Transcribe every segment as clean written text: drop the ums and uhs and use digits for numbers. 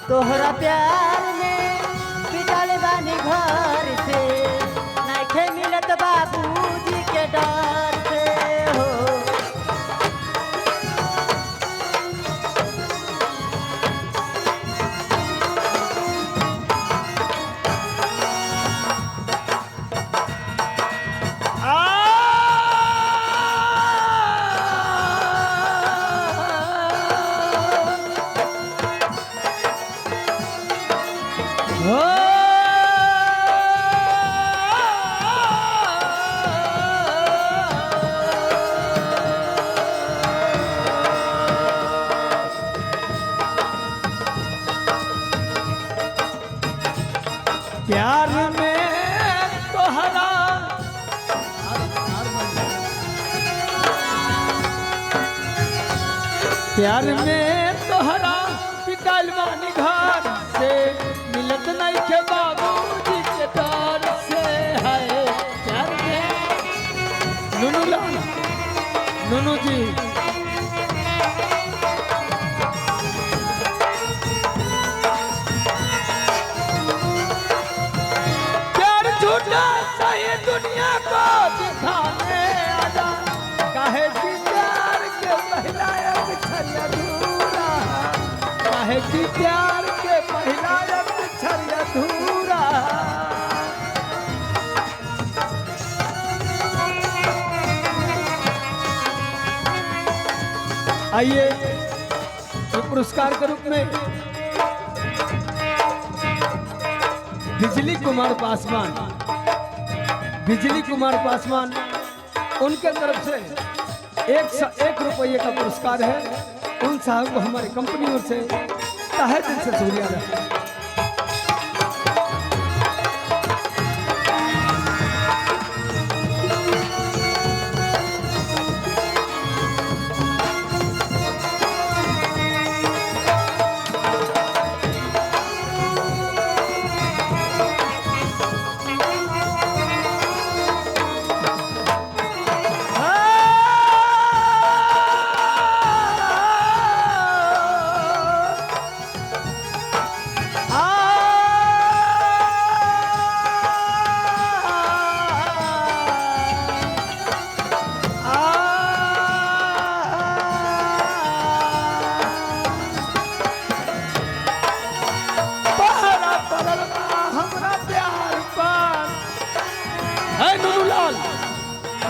तोहरा प्यार में बिगल बानी घर से नइखे मिलत बाबूजी के डर से हो। प्यार में तोहरा प्यार में तोहरा पिकल बानी घर से मिलत नहीं के बाबूजी के डर से है। प्यार में नुनू लाल नुनू जी चाहिए दुनिया को दिखाने आजा काहे की प्यार के पहला अक्षर अधूरा काहे की प्यार के पहला अक्षर अधूरा। आइए पुरस्कार के रूप में बिजली कुमार पासवान उनके तरफ से 101 रुपये का पुरस्कार है। उन साहब को हमारी कंपनी ओर से तहे दिल से शुक्रिया है।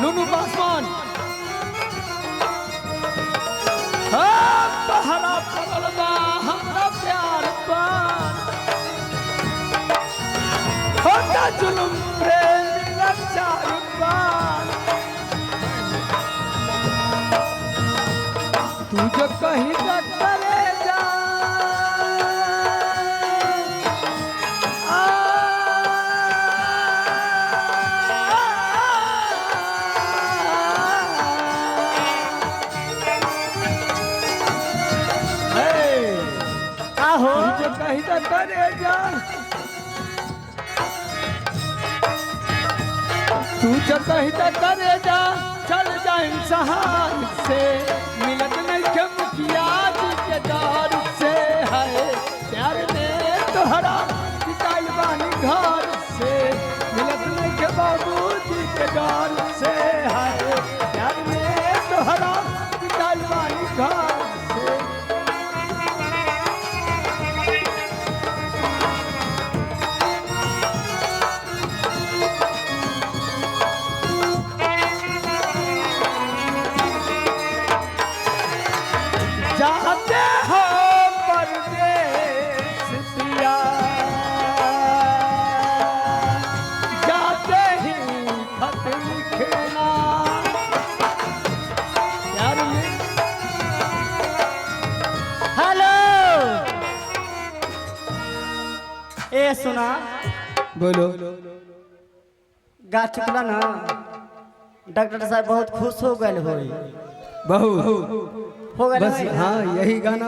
नुनू पासवान पहरा पगलबा हमरा प्यार पान होता जुलुम प्रेम रक्षा पान तू जो कहीं करे जा कहीं तो करे जा तू जो कहीं तो करे जा चल जा इंसान से मिलत नहीं के मुखिया जी के डर से है। प्यार में तोहरा पिटाई बानी घर से मिलत नहीं के बाबूजी के डर से है। प्यार में तोहरा पिटाई बानी घर से जाते हो परदेस पिया जाते ही खत लिखना यार हेलो ए सुना बोलो गा चुकला ना डॉक्टर साहब बहुत खुश हो गए होई बहुत हो गए बस हाँ यही गाना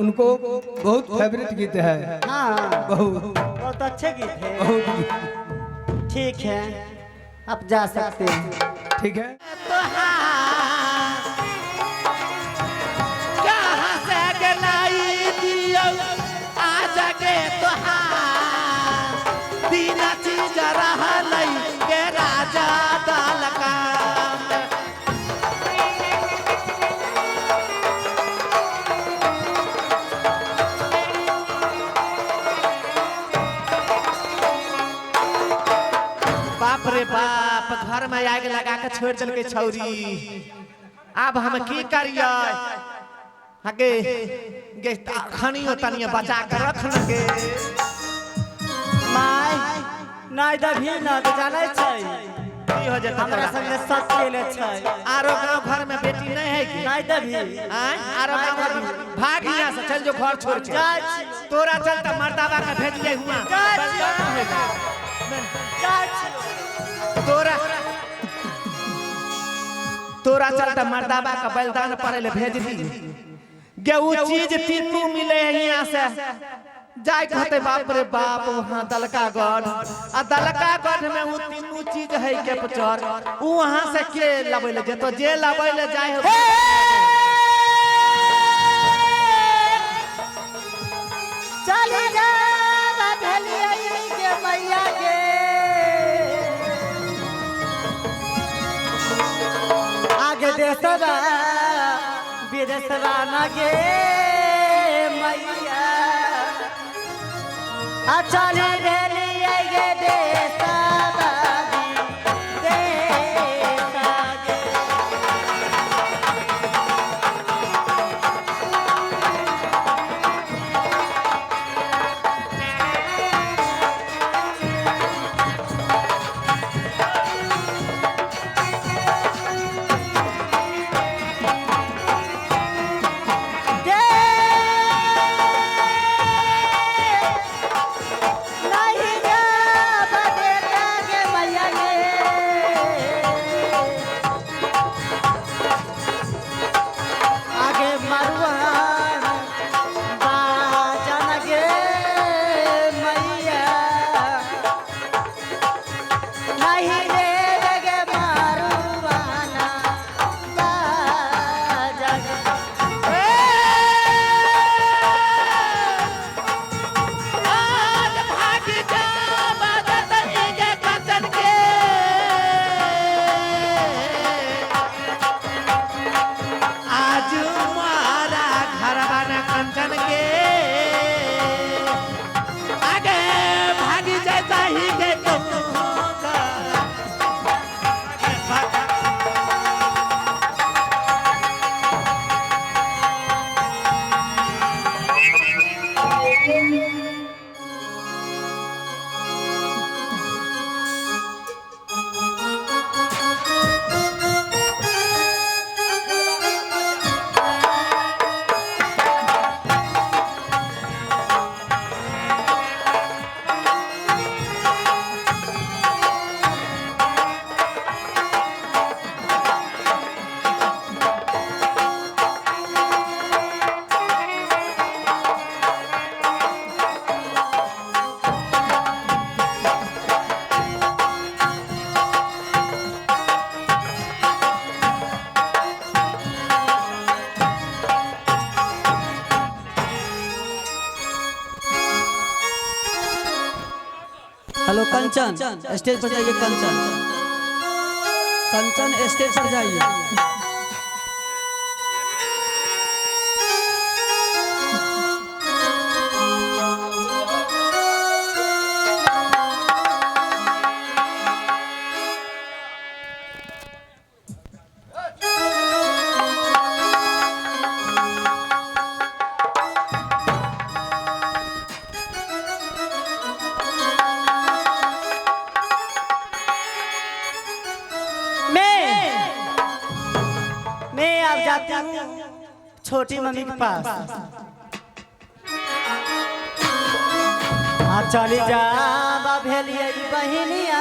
उनको बहुत फेवरेट गीत है। हाँ बहुत अच्छे गीत है। बहुत ठीक है आप जा सकते हैं। ठीक है तो कहाँ से गलाई दियो आजा बाप रे बाप घर में आग लगा के छोड़ दिल के छौरी अब हम की करिए आगे गे खनियो तनियो बचा के रख न गे माय नहीं दभी ना तो जाने छै की हो जेत हमरा संगे सच केले छै आरो गांव घर में बेटी नहीं है की नहीं दभी आरो गांव घर में भाग यहाँ से चल जो घर छोड़ के जाय तोरा चलता मर्दावा का भेज ले हुआ तोरा तोरा चलता मर्दावा का बलिदान पड़े ले भेज दी गे वो चीज तीनू मिले है यहाँ से जाय कहते बाप रे बाप वहाँ दलकागढ़ आ दलकागढ़ में वो तीनू चीज है के पचर वो वहाँ से के लबे ले जेतो जे लबे ले जाय हो चली जा भेलिए के मैया के आगे देशवा विदेशवा न गे मैया चली भेलिए गे देशवा देशवा गे हेलो कंचन स्टेज पर जाइए कंचन कंचन स्टेज पर जाइए मैं अब जाती हूँ छोटी मम्मी के पास चली जा भेलिए बहनिया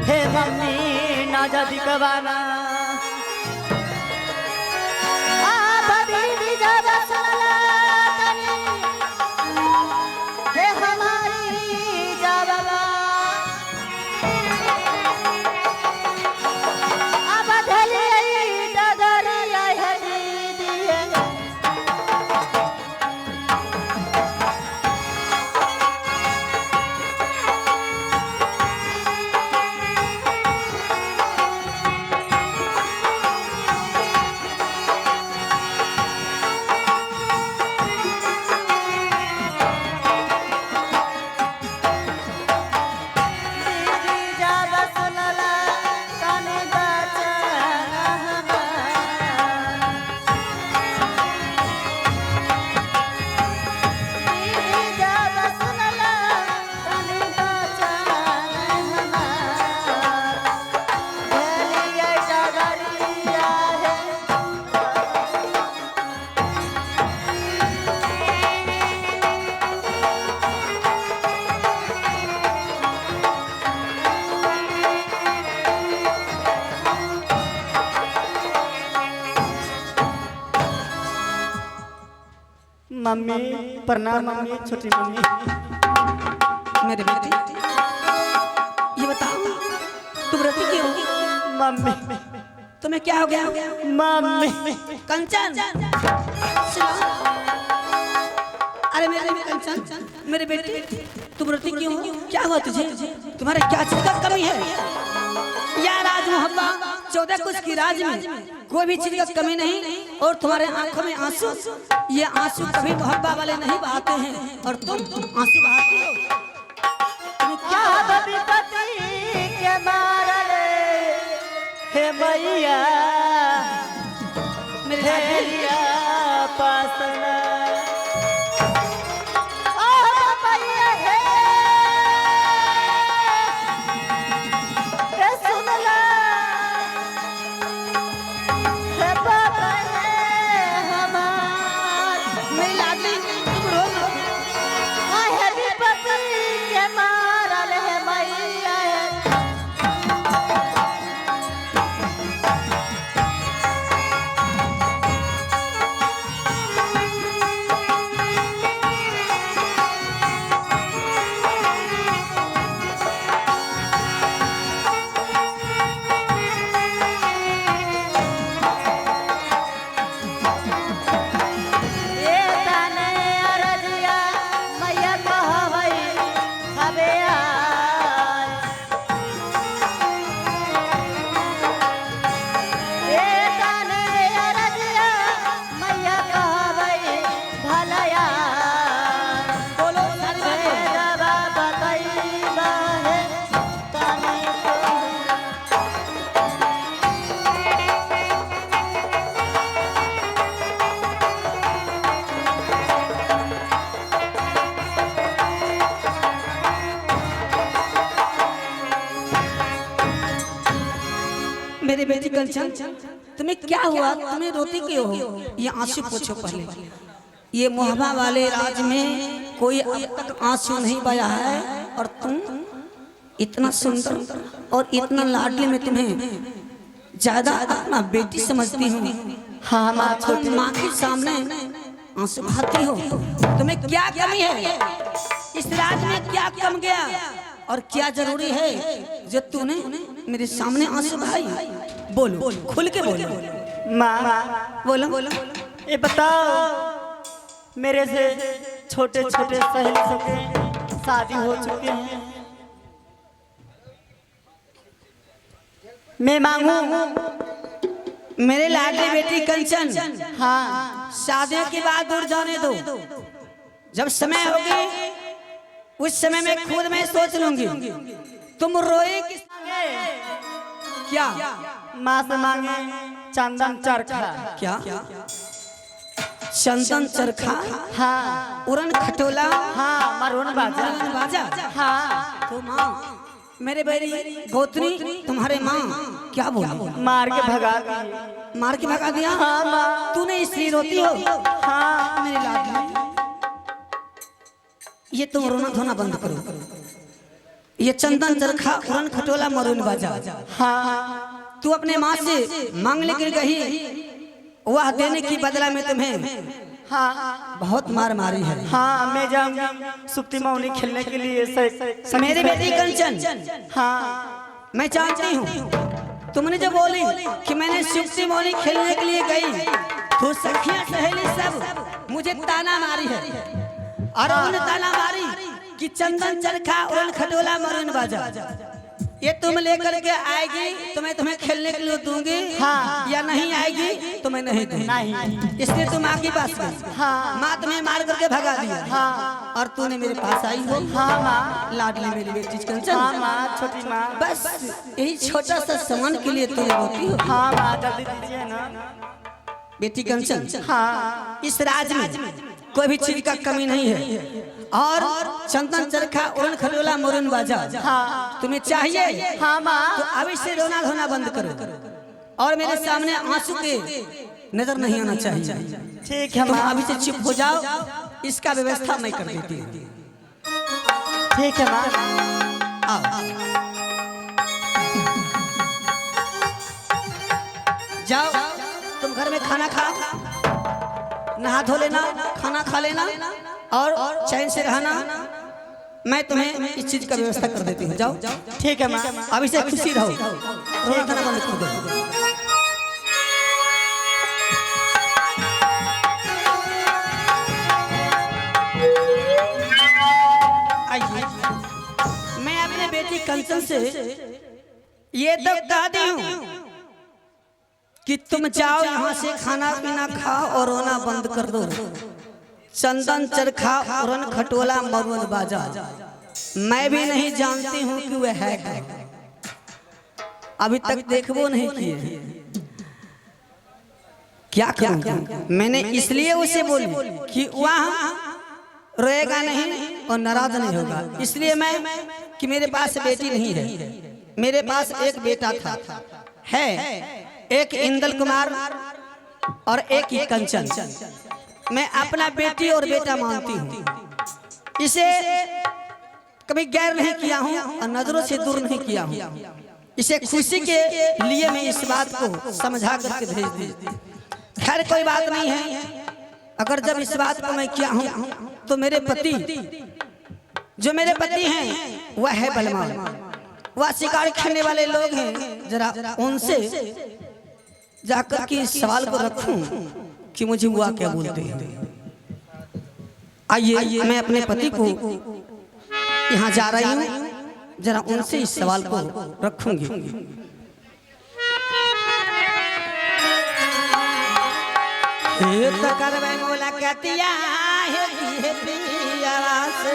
हे मम्मी ना जदी कबाना हे हमारी जावला मम्मी प्रणाम मम्मी, छोटी मम्मी। मेरे बेटे ये बताओ तुम रोती क्यों? मम्मी तुम्हें क्या हो गया? मम्मी कंचन सुनो। अरे मेरे कंचन, मेरे बेटे तुम रोती क्यों हो? क्या हुआ तुझे? तुम्हारे क्या चीज का कमी है? या राज मोहब्बा 14 कुछ की राज में कोई भी चीज का कमी नहीं, और तुम्हारे आंखों में आंसू, ये आंसू कभी मोहब्बा वाले नहीं बहाते हैं, और तुम आंसू बहाती हो। क्या विपत्ति के मारले हे मैया मेरे हेलिया पासना ओ मैया हे सुनला हे बाबा हे हमार मेरी लाडली तुम रो मत। हे विपत्ति के मारले हे मैया ये तने अरजिया मैया कहवई हवे आय। ये तने अरजिया मैया कहवई भलया बोलो सारी बात बोलो। बाबा बतईबा है तने मेरी बेटी कंचन, तुम्हें क्या हुआ? तुम्हें रोती क्यों हो? ये आंसू पूछो पहले। ये मोहब्बा वाले राज में कोई अब तक आंसू नहीं बहा है, और तुम इतना सुंदर और इतना लाडली में तुम्हें ज्यादा अपना बेटी समझती हूँ। हाँ माँ तुम माँ के सामने आंसू बहाती हो। तुम्हें क्या कमी है? इस राज में क्या कम गया, और क्या जरूरी है जो तूने मेरे सामने आंसू बहाई? बोलो, खुल के बोलो। माँ बोलो बोलो। ये बताओ मेरे से छोटे छोटे सहेली सबके शादी हो चुके हैं, मैं मांगू मेरे लाडली बेटी कंचन, हाँ शादियों की बात दूर जाने दो। जब समय होगी उस समय में खुद में सोच लूंगी। तुम रोए किस? क्या माँ से मांगे चंदन चरखा। क्या? चंदन चरखा, हाँ उड़न खटोला, हाँ मरून बाजा, मरण बाजा। हाँ तो माँ मेरे बेरी गोतनी तुम्हारे माँ क्या बोली? मार के भगा दिए। मार के भगा दिया? हाँ माँ। तूने इसलिए रोती हो? हाँ मेरी लाडली, ये तुम रोना धोना बंद करो। ये चंदन चरखा, उड़न खटोला, मरून बाजा, हाँ तू अपने माँ से मांग लेकर गई, वह देने की बदला में तुम्हें हाँ बहुत मार मारी है। हाँ मैं जाऊँ सुप्ती मौनी खेलने के लिए मेरी बेटी कंचन, हाँ मैं जानती हूँ तुमने जो बोली कि मैंने सुप्ती मौनी खेलने के लिए गई, तो सखियां सहेली सब मुझे ताना मारी है, और उन्होंने ताना मारी कि चंदन चरखा, उड़न खटोला, मरून बाजा ये तुम लेकर के आएगी तो मैं तुम्हें खेलने के लिए दूंगी, हाँ। या नहीं आएगी तो मैं नहीं दूंगी। नहीं। इसलिए तुम माँ के पास गई, हाँ। माँ तुम्हें मार करके भगा दिया, हाँ। और तूने मेरे पास आई हो। हाँ माँ। लाडली मेरी बेटी हाँ कंचन, माँ छोटी माँ। बस यही छोटा सा सामान के लिए तुम रोती हो। हाँ माँ जल्दी दीजिए ना। बेटी कंचन, हाँ इस राज में कोई भी चीज का कमी नहीं है, और चंदन चरखा, उड़न खटोला, मरून बाजा हाँ तुम्हें चाहिए, हाँ माँ। तो अभी से रोना धोना बंद करो, और मेरे सामने आंसू के नजर नहीं आना चाहिए। ठीक है तुम माँ। अभी से चुप हो जाओ, इसका व्यवस्था मैं कर देती हूँ। ठीक है माँ। आओ जाओ, तुम घर में खाना खाओ, नहा धो लेना, खाना खा लेना और चैन से रहना। मैं तुम्हें इस चीज का व्यवस्था कर देती हूँ। जाओ। ठीक है माँ। अभी से खुशी रहो, रोना धोना बंद कर दो। आइए, मैं अपने बेटी कंचन से ये तो कहती हूँ कि तुम जाओ यहाँ से, खाना पीना खाओ और रोना बंद कर दो। चंदन चरखा उरन खटोला मरुन बाजा, मैं भी नहीं जानती हूँ कि वह है क्या। अभी तक देखबो नहीं किए, क्या करूँ। मैंने इसलिए उसे बोली कि वहाँ रोएगा नहीं और नाराज नहीं होगा। इसलिए मैं कि मेरे पास बेटी नहीं है, मेरे पास एक बेटा था, है एक इंदल कुमार और एक ही कंचन। मैं अपना बेटी और बेटा मानती हूँ, इसे कभी गैर नहीं किया हूँ और नजरों से दूर नहीं किया हूँ। इसे खुशी के लिए मैं इस बात को समझा करके भेज दी। खैर कोई बात नहीं है, अगर जब इस बात को मैं किया हूँ तो मेरे पति, जो मेरे पति हैं वह है बलवान, वह शिकार खेलने वाले लोग हैं। जरा उनसे जाकर के इस सवाल को रखूं कि मुझे हुआ क्या बोलते हैं। आइए, मैं अपने पति को यहाँ जा रही हूँ, जरा उनसे इस सवाल को रखूंगी। तो करवे मोला कहतिया है पियावा से,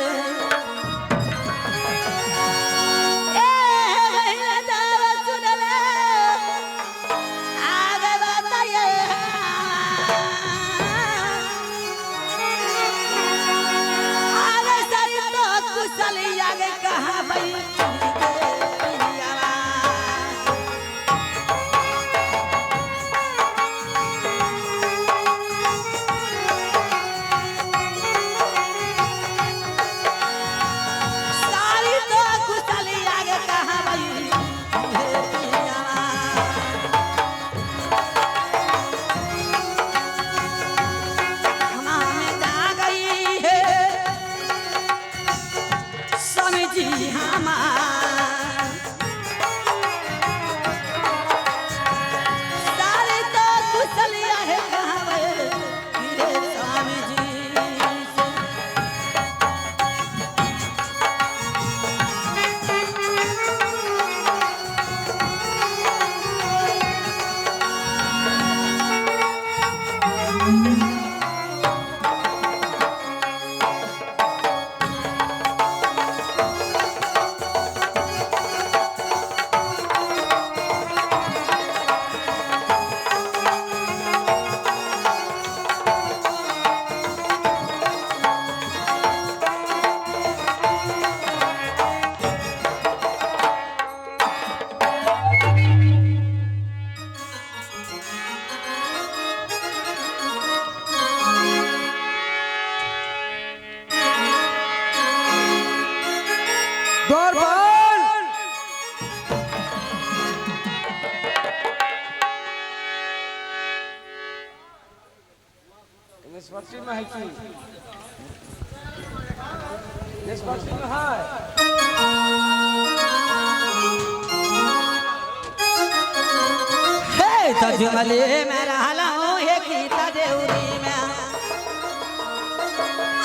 तजमले में रहला हूँ एक गीता देउरी में,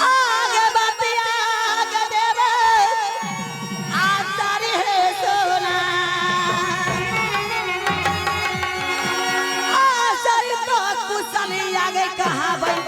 आगे बतिया आगे देवे आज तारी है सोना, आसरी तो कुशली आगे कहाँ भाई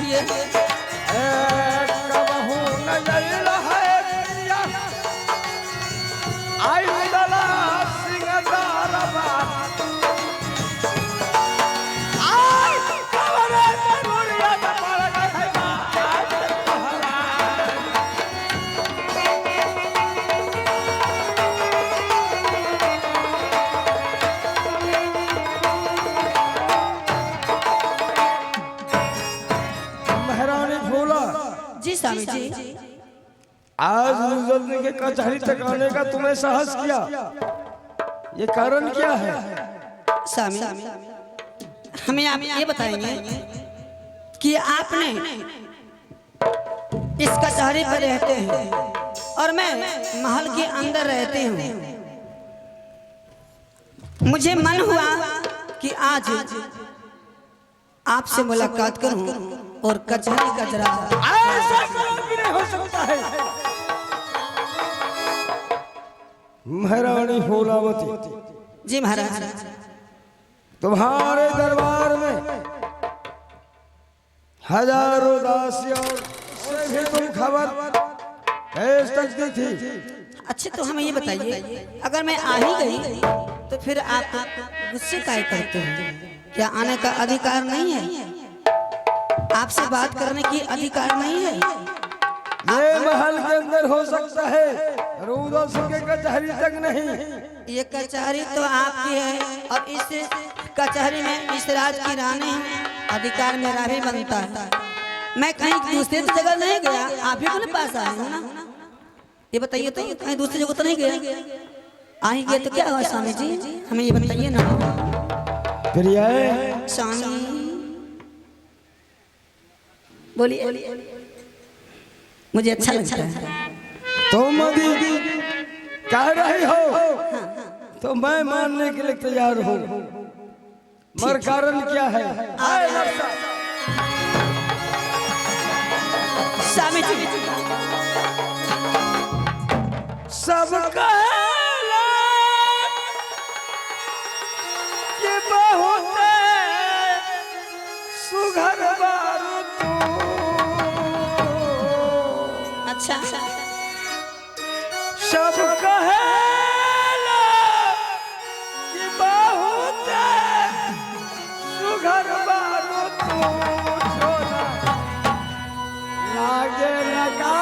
कहिए। कबहू नजर है प्रिया आई दला सिंगार बात आई कवरे जरूरिया न पड़ गए है महारानी फूला। जी स्वामी जी। आज रिजल्ट के कचहरी तक आने का तुम्हें साहस किया, ये कारण क्या है? स्वामी हमें आप ये बताएंगे कि आपने इस कचहरी पर रहते हैं और मैं महल के अंदर रहते हूँ। मुझे मन हुआ कि आज आपसे मुलाकात करूं और कचहरी का जरा ऐसा कभी नहीं हो सकता है। महारानी फूलावती जी महाराज। तुम्हारे दरबार में हजारों दासियों से भी तुम खबर भेज सकती थी। अच्छा तो हमें ये बताइए अगर मैं आ ही गई तो फिर आप गुस्से काहे करते हैं? क्या आने का अधिकार नहीं है? आपसे बात करने की अधिकार नहीं है? ये महल के अंदर हो सकता है, रूदल सिंह के कचहरी तक नहीं। ये कचहरी तो आपकी है और इस कचहरी में इस राज की रानी अधिकार मेरा भी बनता है। मैं कहीं दूसरे जगह नहीं गया, आप ही मेरे पास आए हो ना। ये बताइए तो कहीं दूसरी जगह तो नहीं गया? आ ही गए तो क्या हुआ स्वामी जी, हमें ये बताइए ना। प्रिया स्वामी बोलिए, मुझे अच्छा लगता है। तुम यदि कह रही हो तो मैं मानने के लिए तैयार हूँ, मगर कारण क्या है? स्वामी जी सब कहला कि बहुत सुघर बारू तू। अच्छा सब कहला कि बहुत सुघर बारू तू। छोरा लागे लगा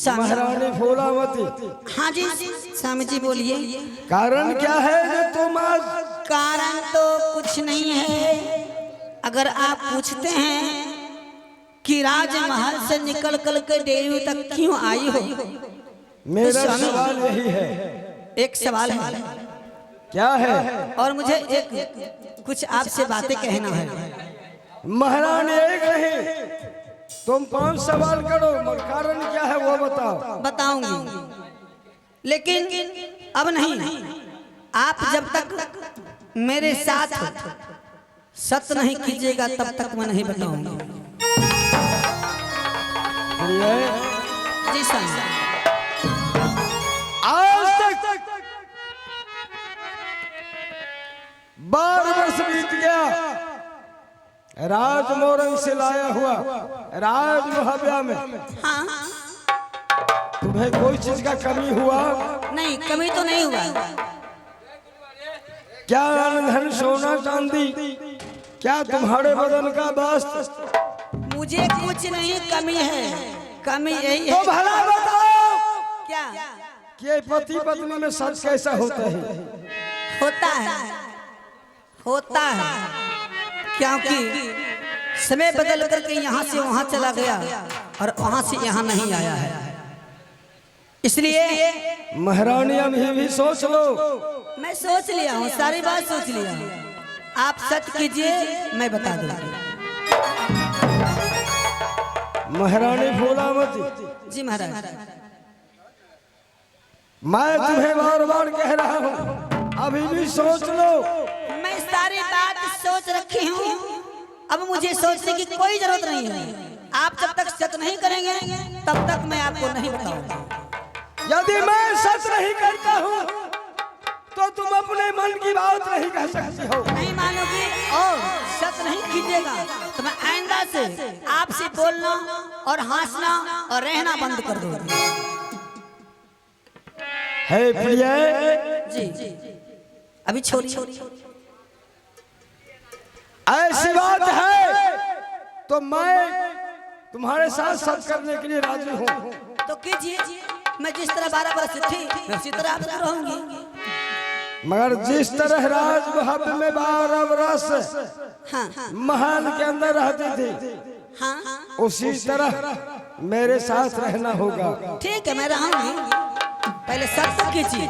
महारानी फूलावती। हाँ जी स्वामी जी बोलिए। कारण क्या है जो तुम आज कारण तो कुछ नहीं है। अगर आप पूछते हैं कि राजमहल से निकल कर के डेयरी तक क्यों आई हो, मेरा स्वामी, सवाल यही है। एक सवाल है क्या है? और मुझे एक कुछ आपसे बातें कहना है। महारानी एक नहीं, तुम 5 सवाल करो, मगर कारण क्या है वो बताओ। बताऊंगी, लेकिन अब नहीं। आप जब तक मेरे साथ सत्य नहीं कीजिएगा तब तक मैं नहीं बताऊंगी। जी स्वामी। आज तक 12 वर्ष बीत गया, राजमोरंग से लाया हुआ राजमहाव्या में हाँ, तुम्हें कोई चीज का कमी हुआ? नहीं, कमी तो नहीं हुआ। क्या अन्न धन सोना चांदी, क्या तुम्हारे बदन का वस्त्र? मुझे कुछ नहीं कमी है। कमी यही तो है। भला बताओ क्या कि पति पत्नी में सच कैसा होता है? होता है? होता है, क्योंकि समय बदल करके यहाँ से वहाँ चला गया और वहाँ से यहाँ नहीं आया है। इसलिए महारानी अभी भी सोच लो। मैं सोच लिया हूँ, सारी बात सोच लिया हूँ। आप सत्य कीजिए, मैं बता दूंगी। महारानी फूलावती, जी महाराज। मैं तुम्हें बार बार कह रहा हूँ, अभी भी सोच लो। मैं सारी बात सोच रखी हूँ, अब मुझे सोचने की कोई जरूरत नहीं है। आप जब तक सत्य नहीं करेंगे तब तक मैं आपको नहीं बताऊंगा। यदि मैं सच नहीं करता हूँ तो तुम अपने मन की बात नहीं कह सकती हो। नहीं मानोगी और सत्य नहीं कीजिएगा तो मैं आइंदा से आपसे बोलना और हंसना और रहना बंद कर दूंगी। है प्रिय, जी अभी छोड़िए। ऐसी बात है तो मैं तुम्हारे साथ सच करने के लिए राजी हूँ। तो कीजिए, मैं जिस तरह 12 वर्ष थी मैं उसी तरह आपसे रहूंगी। मगर जिस तरह राजमहल में 12 वर्ष हाँ महल के अंदर रहती थी, हाँ, उसी तरह मेरे साथ रहना होगा। ठीक है, मैं रहूंगी। पहले सत्य कीजिए।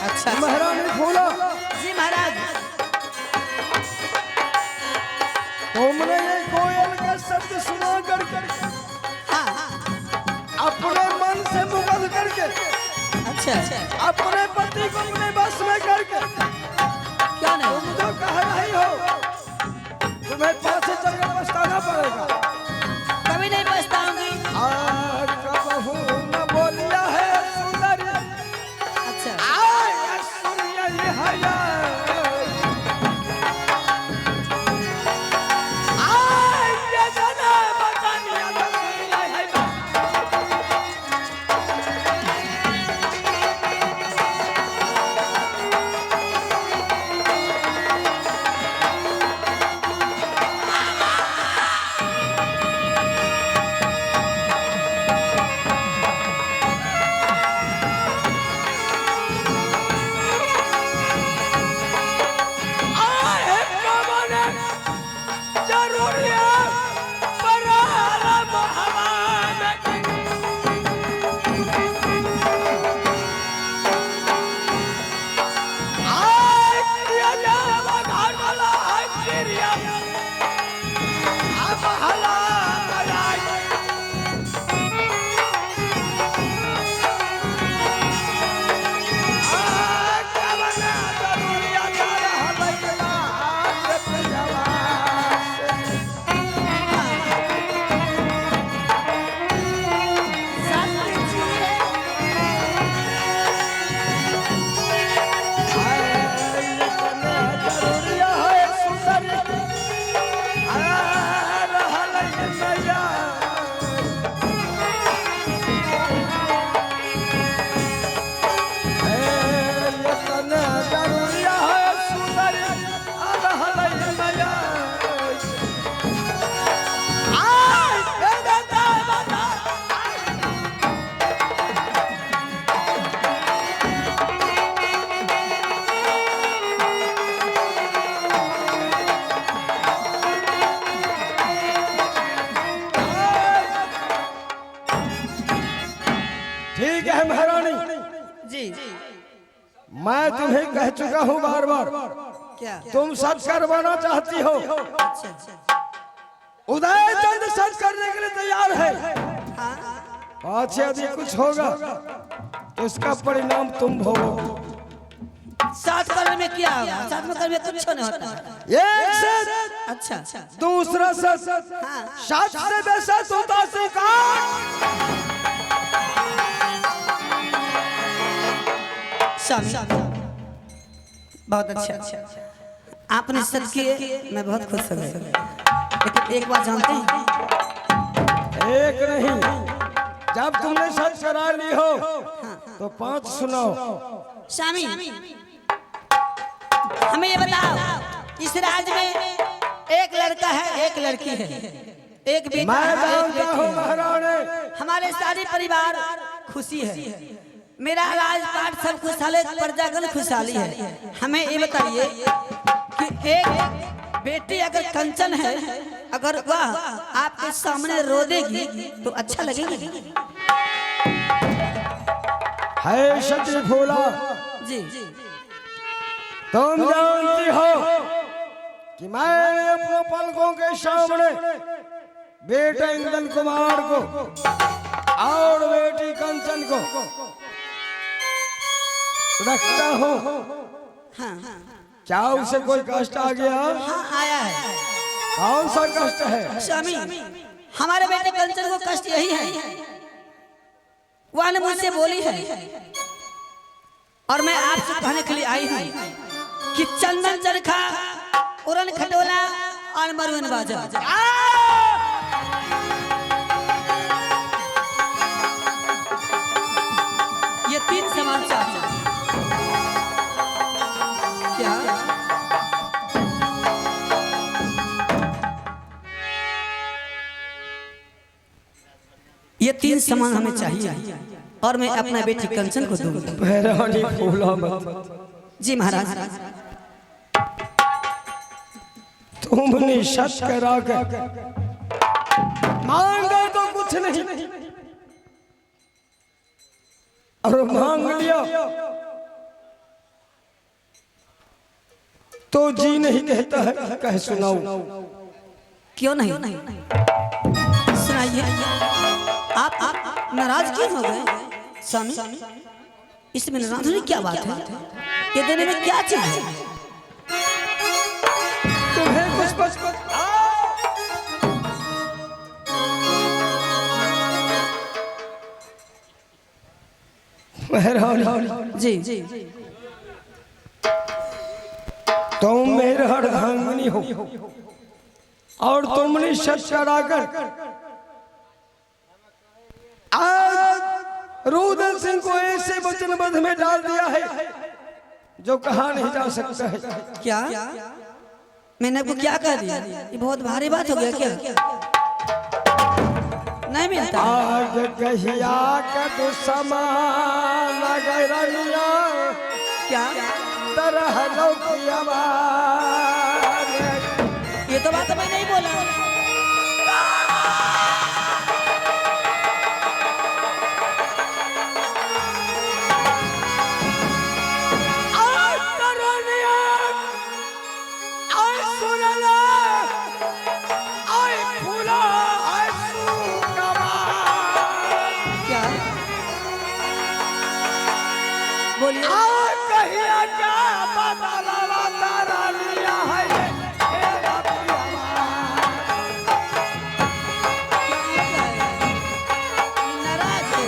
अच्छा, महारानी फूला, जी महाराज। तुमने ये कोयल का शब्द सुना करके अपने मन से मुगल करके अच्छा, अपने पति को अपने बस में करके क्या नहीं? तुम जो कह रही हो तुम्हें पाछे चलकर पछताना पड़ेगा। कभी नहीं पछताऊंगी। आज का बहू न बोलिया है सुंदरी, अच्छा, आज सुनिया ये हया, आज ये जना बतानिया सुनिया है। मैं तुम्हें कह चुका हूँ बार बार, क्या तुम सच करवाना चाहती हो। उदय चंद सच करने के लिए तैयार है। पाछे यदि कुछ होगा तो इसका परिणाम तुम भोगोगे। साथ करने में क्या होगा? साथ में करने में कुछ नहीं होता। एक सच, अच्छा दूसरा सच, सच से बेसच होता स्वीकार। बहुत अच्छा, आपने सच किए, मैं बहुत खुश हूँ। लेकिन एक बात जानते हैं? एक नहीं, जब तुमने सच करा ली हो तो 5 सुनाओ। स्वामी, हमें ये बताओ, इस राज्य में एक लड़का है, एक लड़की है, एक बेटा मैं है, एक जानता बेटी हूँ है। महारानी, हमारे सारे परिवार खुशी है, मेरा राजपाट सब खुशहाल है, प्रजागण खुशहाली है। हमें ये बताइए कि एक बेटी अगर कंचन है, अगर वह आपके सामने रो देगी तो अच्छा लगेगा? है सती फूला, जी तुम जानती हो कि मैं अपने पलकों के सामने बेटे इंदन कुमार को और बेटी कंचन को रखता हूँ। हाँ क्या उसे कोई कष्ट आ गया? हाँ आया है। कौन सा कष्ट है? स्वामी, हमारे बेटे कंचन को कष्ट यही है, वह ने मुझसे बोली है और मैं आपसे कहने के लिए आई हूँ कि चंदन चरखा, उड़न खटोला और मरुवन बाजा, ये 3 सामान चाहिए। क्या ये 3 सामान हमें चाहिए और मैं अपना बेटी कंचन को दूंगा। भैरवानी फूला मत। जी महाराज। तुमने सच करा कर मांगा तो कुछ नहीं और मांग लिया तो जी नहीं कहता है। कह सुनाओ। क्यों नहीं? सुनाइए। आप नाराज क्यों हो गए स्वामी? इसमें नाराज होने की क्या बात है? ये देने में क्या चीज है? तुम्हें कुछ मेहरानी जी तुम मेरे अर्धांगिनी हो और तुमने सच कराकर आज रुद्र सिंह को ऐसे वचनबद्ध में डाल दिया है जो कहा नहीं जा सकता है। क्या मैंने आपको क्या कह दिया? ये बहुत भारी बात हो गया क्या? नहीं मिलता। आग कहिया का तो समान गरनिया क्या तरह लौकिया ये तो बात मैं नहीं बोला। क्या बोलिए? कहिया क्या बदलवा तारा लिया है नाराज है।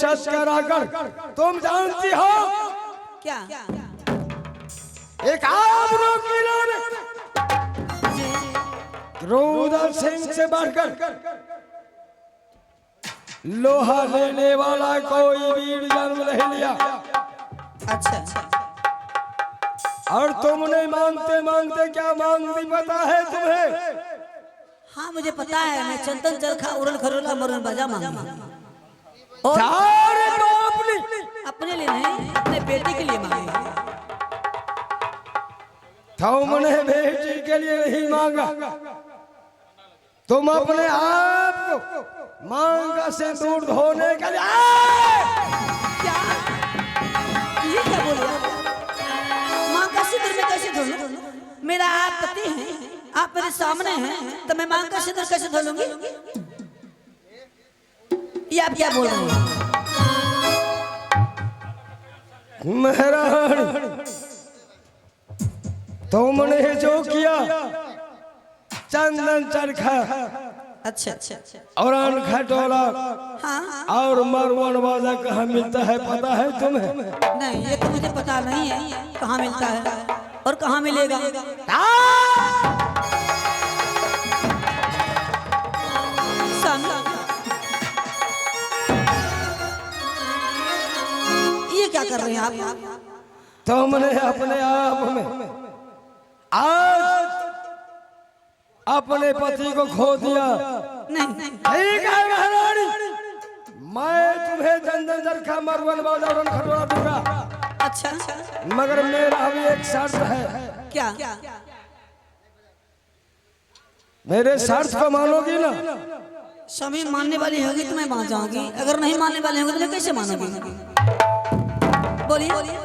शर्त कराकर तुम जानती हो क्या एक आबरू किरण रुद्र सिंह से बढ़कर लोहा लेने वाला कोई वीर जन्म नहीं लिया। अच्छा और तुमने मांगते मांगते क्या मांग दी पता है तुम्हें? हाँ मुझे पता है, मैं चंदन चरखा उड़न खरोला मरुन बाजा मांगी और अपने लिए नहीं, अपने बेटी के लिए मांगी। तुमने बेटी के लिए नहीं मांगा, तुम अपने आप को मांग का सिंदूर धोने के लिए। क्या ये क्या बोले आप? माँ का सिंदूर में कैसे धो लूं? मेरा आप पति है, आप मेरे सामने हैं, तो मैं माँ का सिंदूर कैसे धो लूंगी? ये आप क्या बोल रहे हैं? महारानी तुमने जो किया चंदन चरखा अच्छा और खटोला हाँ और मरवन बाजा कहाँ मिलता है पता है तुम्हें? नहीं, ये तो मुझे पता नहीं है कहाँ मिलता है और कहाँ मिलेगा। ये क्या कर रहे हैं आप? तुमने अपने आप में आज अपने पति को खो दिया। नहीं ठीक है महारानी, मैं तुम्हें चंदन चरखा मरवन बाजा और खटोला दूंगा, अच्छा मगर मेरा भी एक शर्त है। क्या? मेरे शर्त को मानोगी ना? स्वामी मानने वाली होगी तो मैं मान जाऊंगी, अगर नहीं मानने वाले होंगे तो मैं कैसे मानूंगी? बोलिए।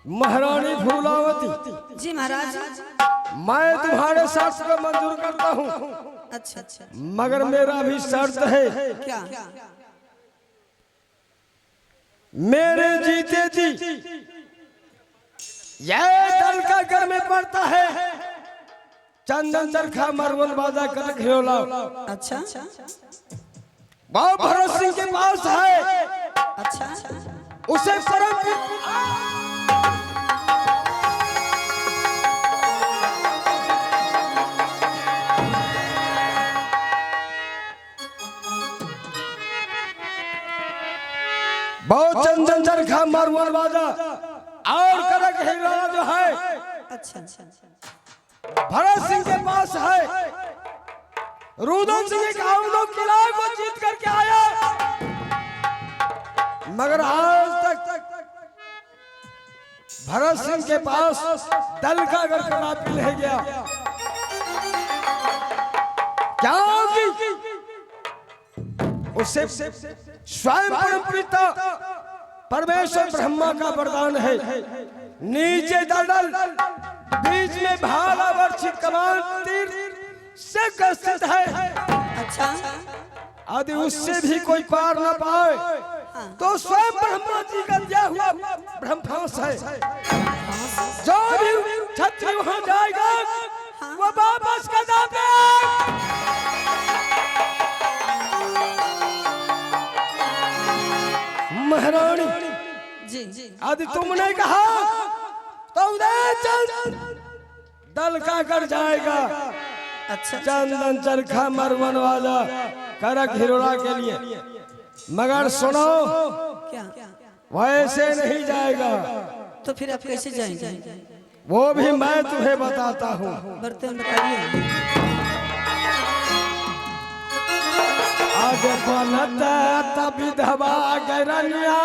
महारानी फूलावती, जी महाराज, मैं तुम्हारे शर्त को मंजूर करता हूँ, अच्छा मगर मेरा भी शर्त है। क्या? मेरे जीते जी यह दल का घर में पड़ता है चंदन चरखा मरवन बाजा कर खिलौना, अच्छा बाबा भरोस सिंह के पास है, अच्छा उसे परम बहुत चंदन चरखा मारवाड़ बाजा और करक हीरा जो है अच्छा भरत सिंह के पास है। रुदन सिंह एक लोग किला को जीत करके आया, मगर आज तक भरत सिंह के पास दल का अगर कड़ापी रह गया। क्या होगी? उससे स्वयं परमपिता परमेश्वर ब्रह्मा का वरदान है। नीचे दलदल बीच में भाला वर्षित कमान तीर से ग्रसित है। अच्छा यदि उससे भी कोई पार न पाए तो स्वयं ब्रह्मा जी का दिया हुआ ब्रह्मांस है। जो भी क्षत्रिय वहां जाएगा वो वापस कदम पे। महारानी जी यदि तुमने कहा तो उधर चल, दल का कर जाएगा। अच्छा चंदन चरखा मरवन वाला करक हिरोड़ा के लिए, मगर सुनो क्या वैसे नहीं जाएगा। तो फिर आप कैसे जाएंगे? वो भी मैं तुम्हें बताता हूँ। बर्तन बताइए। आगे बनता तब विधवा गरनिया